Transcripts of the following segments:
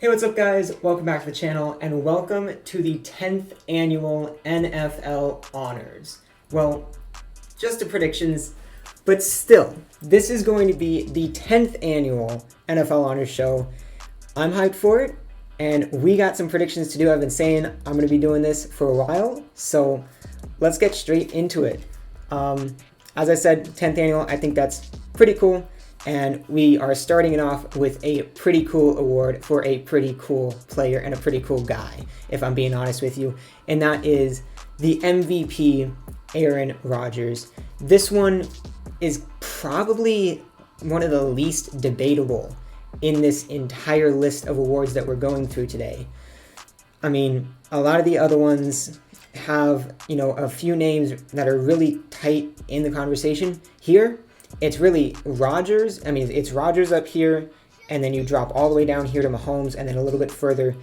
Hey, what's up guys? Welcome back to the channel and welcome to the 10th annual NFL Honors. Well, just the predictions, but still, this is going to be the 10th annual NFL Honors show. I'm hyped for it and we got some predictions to do. I've been saying I'm going to be doing this for a while, so let's get straight into it. As I said, 10th annual, I think that's pretty cool. And we are starting it off with a pretty cool award for a pretty cool player and a pretty cool guy, if I'm being honest with you. And that is the MVP, Aaron Rodgers. This one is probably one of the least debatable in this entire list of awards that we're going through today. I mean, a lot of the other ones have, a few names that are really tight in the conversation. Here, it's really Rodgers. I mean, it's Rodgers up here, and then you drop all the way down here to Mahomes, and then a little bit further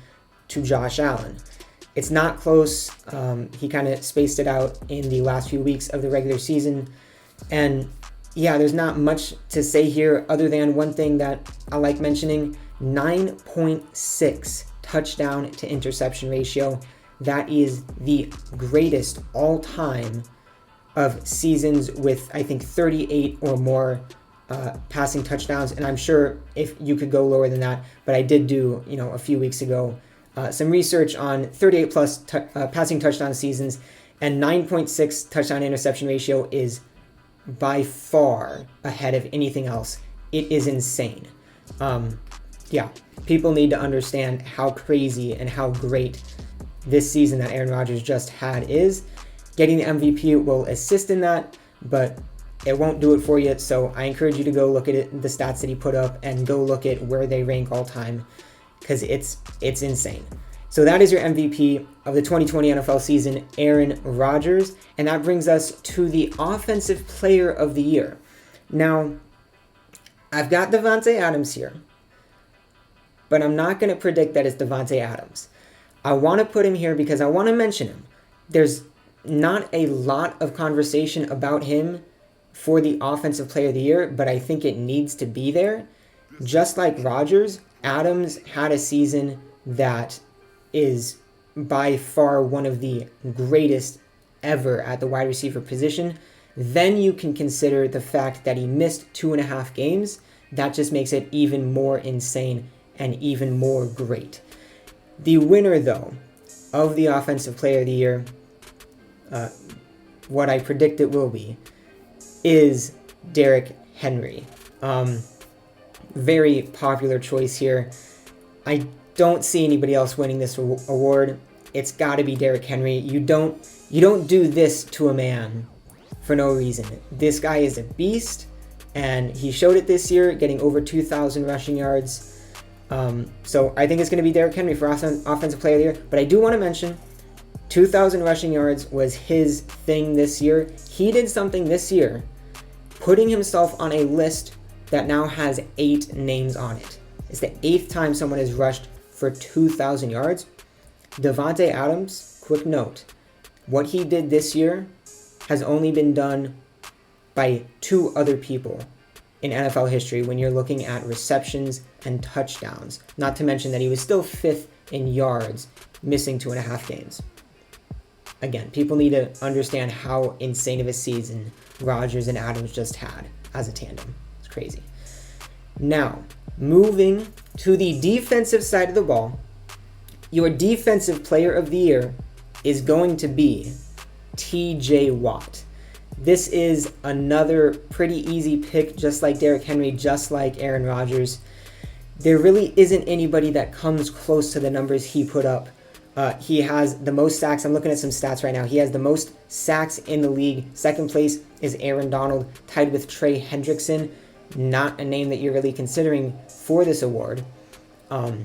to Josh Allen. It's not close. He kind of spaced it out in the last few weeks of the regular season. And yeah, there's not much to say here other than one thing that I like mentioning, 9.6 touchdown to interception ratio. That is the greatest all time of seasons with, I think, 38 or more passing touchdowns. And I'm sure if you could go lower than that, but I did do, a few weeks ago, some research on 38 plus passing touchdown seasons, and 9.6 touchdown interception ratio is by far ahead of anything else. It is insane. Yeah, people need to understand how crazy and how great this season that Aaron Rodgers just had is. Getting the MVP will assist in that, but it won't do it for you. So I encourage you to go look at it, the stats that he put up, and go look at where they rank all time, because it's insane. So that is your MVP of the 2020 NFL season, Aaron Rodgers. And that brings us to the Offensive Player of the Year. Now, I've got Davante Adams here, but I'm not going to predict that it's Davante Adams. I want to put him here because I want to mention him. There's not a lot of conversation about him for the Offensive Player of the Year, but I think it needs to be there. Just like Rodgers, Adams had a season that is by far one of the greatest ever at the wide receiver position. Then you can consider the fact that he missed 2.5 games. That just makes it even more insane and even more great. The winner, though, of the Offensive Player of the Year, what I predict it will be, is Derrick Henry. Very popular choice here. I don't see anybody else winning this award. It's got to be Derrick Henry. You don't do this to a man for no reason. This guy is a beast, and he showed it this year, getting over 2,000 rushing yards. So I think it's going to be Derrick Henry for Offensive Player of the Year. But I do want to mention, 2,000 rushing yards was his thing this year. He did something this year, putting himself on a list that now has 8 names on it. It's the 8th time someone has rushed for 2,000 yards. Davante Adams, quick note, what he did this year has only been done by 2 other people in NFL history when you're looking at receptions and touchdowns. Not to mention that he was still 5th in yards, missing 2.5 games. Again, people need to understand how insane of a season Rodgers and Adams just had as a tandem. It's crazy. Now, moving to the defensive side of the ball, your Defensive Player of the Year is going to be TJ Watt. This is another pretty easy pick, just like Derrick Henry, just like Aaron Rodgers. There really isn't anybody that comes close to the numbers he put up. He has the most sacks. I'm looking at some stats right now. He has the most sacks in the league. Second place is Aaron Donald, tied with Trey Hendrickson. Not a name that you're really considering for this award. But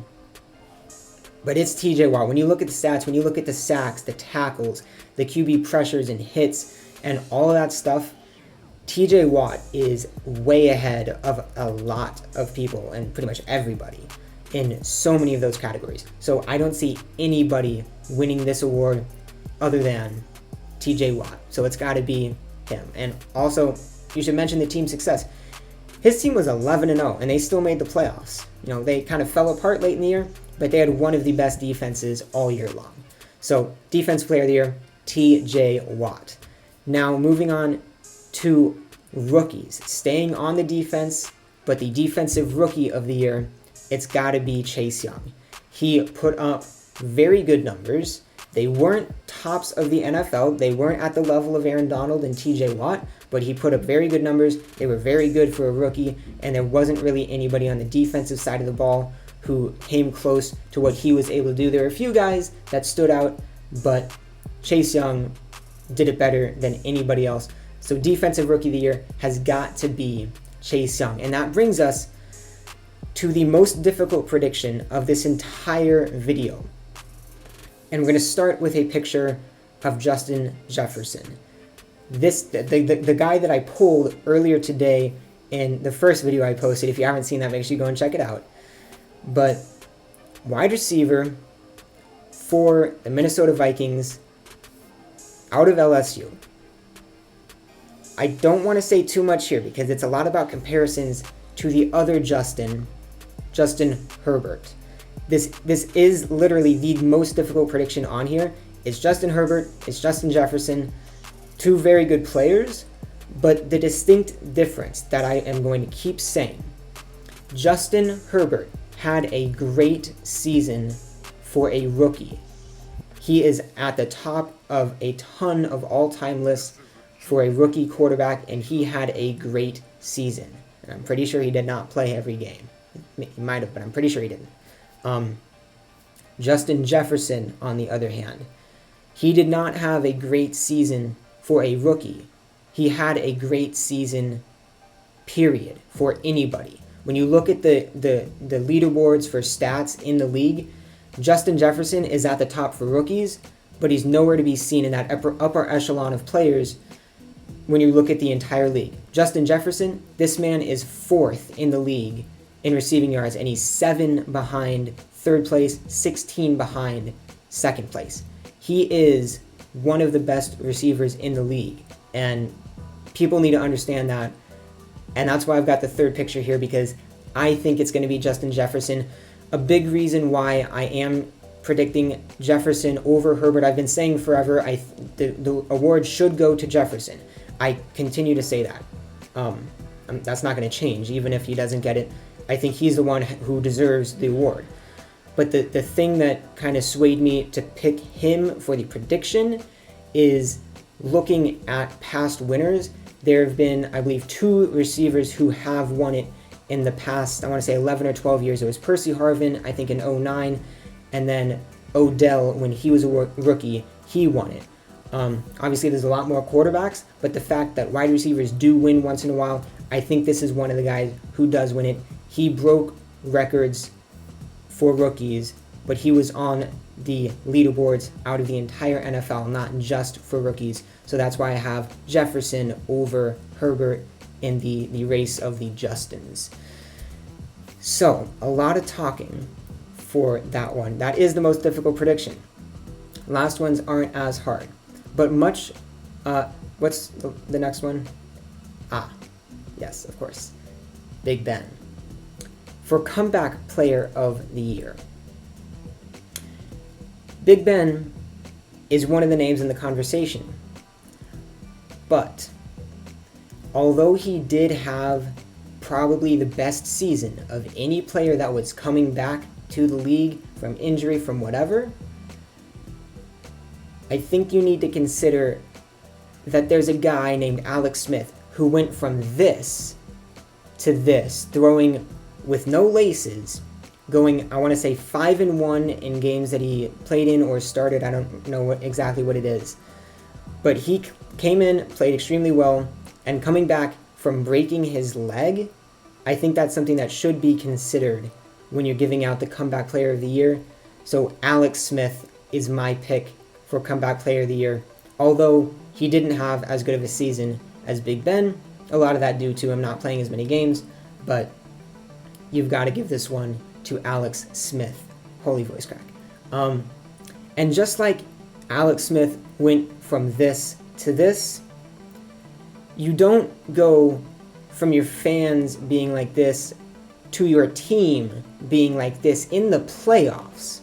it's TJ Watt. When you look at the stats, when you look at the sacks, the tackles, the QB pressures and hits, and all of that stuff, TJ Watt is way ahead of a lot of people and pretty much everybody in so many of those categories. So I don't see anybody winning this award other than TJ Watt. So it's got to be him. And also, you should mention the team success. His team was 11-0, and they still made the playoffs. You know, they kind of fell apart late in the year, but they had one of the best defenses all year long. So, Defense Player of the Year, T.J. Watt. Now, moving on to rookies. Staying on the defense, but the Defensive Rookie of the Year, it's got to be Chase Young. He put up very good numbers. They weren't tops of the NFL. They weren't at the level of Aaron Donald and T.J. Watt, but he put up very good numbers. They were very good for a rookie, and there wasn't really anybody on the defensive side of the ball who came close to what he was able to do. There were a few guys that stood out, but Chase Young did it better than anybody else. So Defensive Rookie of the Year has got to be Chase Young. And that brings us to the most difficult prediction of this entire video. And we're going to start with a picture of Justin Jefferson. The guy that I pulled earlier today in the first video I posted. If you haven't seen that, make sure you go and check it out. But wide receiver for the Minnesota Vikings out of LSU. I don't want to say too much here because it's a lot about comparisons to the other Justin Herbert. This is literally the most difficult prediction on here. It's Justin Herbert, it's Justin Jefferson, two very good players, but the distinct difference that I am going to keep saying, Justin Herbert had a great season for a rookie. He is at the top of a ton of all-time lists for a rookie quarterback, and he had a great season. And I'm pretty sure he did not play every game. He might have, but I'm pretty sure he didn't. Justin Jefferson, on the other hand, he did not have a great season for a rookie. He had a great season, period, for anybody. When you look at the leaderboards for stats in the league, Justin Jefferson is at the top for rookies, but he's nowhere to be seen in that upper echelon of players when you look at the entire league. Justin Jefferson, this man is 4th in the league in receiving yards, and he's 7 behind 3rd place, 16 behind 2nd place. He is one of the best receivers in the league, and people need to understand that. And that's why I've got the third picture here, because I think it's going to be Justin Jefferson. A big reason why I am predicting Jefferson over Herbert, I've been saying forever, the award should go to Jefferson. I continue to say that. That's not going to change, even if he doesn't get it. I think he's the one who deserves the award. But the thing that kind of swayed me to pick him for the prediction is looking at past winners. There have been, I believe, 2 receivers who have won it in the past, I want to say 11 or 12 years. It was Percy Harvin, I think in 2009, and then Odell, when he was a rookie, he won it. Obviously, there's a lot more quarterbacks, but the fact that wide receivers do win once in a while, I think this is one of the guys who does win it. He broke records for rookies, but he was on the leaderboards out of the entire NFL, not just for rookies. So that's why I have Jefferson over Herbert in the race of the Justins. So, a lot of talking for that one. That is the most difficult prediction. Last ones aren't as hard. But much, what's the next one? Yes, of course. Big Ben. For Comeback Player of the Year. Big Ben is one of the names in the conversation. But, although he did have probably the best season of any player that was coming back to the league from injury, from whatever, I think you need to consider that there's a guy named Alex Smith who went from this to this, throwing with no laces, going, I want to say 5-1 in games that he played in or started. I don't know exactly what it is. But he came in, played extremely well, and coming back from breaking his leg, I think that's something that should be considered when you're giving out the Comeback Player of the Year. So Alex Smith is my pick for Comeback Player of the Year. Although he didn't have as good of a season as Big Ben, a lot of that due to him not playing as many games, but you've got to give this one to Alex Smith. Holy voice crack. And just like Alex Smith went from this to this, you don't go from your fans being like this to your team being like this in the playoffs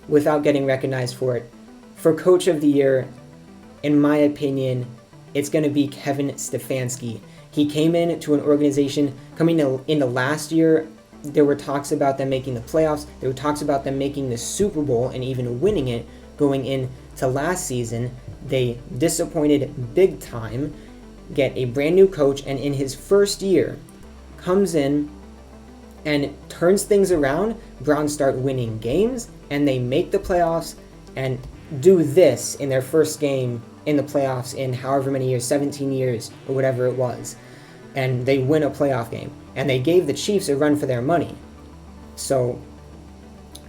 without getting recognized for it. For Coach of the Year, in my opinion, it's going to be Kevin Stefanski. He came in to an organization coming into last year. There were talks about them making the playoffs. There were talks about them making the Super Bowl and even winning it going into last season. They disappointed big time, get a brand new coach, and in his first year comes in and turns things around. Browns start winning games, and they make the playoffs and do this in their first game in the playoffs in however many years, 17 years or whatever it was. And they win a playoff game. And they gave the Chiefs a run for their money. So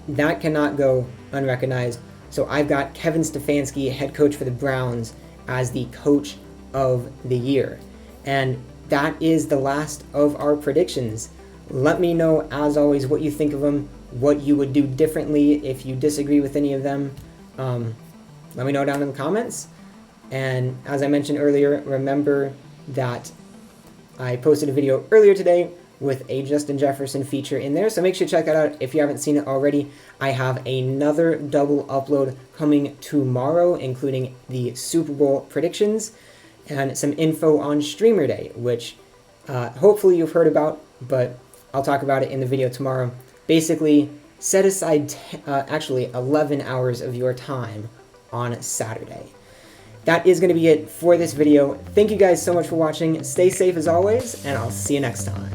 that cannot go unrecognized. So I've got Kevin Stefanski, head coach for the Browns, as the Coach of the Year. And that is the last of our predictions. Let me know, as always, what you think of them, what you would do differently if you disagree with any of them. Let me know down in the comments. And as I mentioned earlier, remember that I posted a video earlier today with a Justin Jefferson feature in there, so make sure to check that out if you haven't seen it already. I have another double upload coming tomorrow, including the Super Bowl predictions and some info on Streamer Day, which hopefully you've heard about, but I'll talk about it in the video tomorrow. Basically, set aside actually 11 hours of your time on Saturday. That is going to be it for this video. Thank you guys so much for watching. Stay safe as always, and I'll see you next time.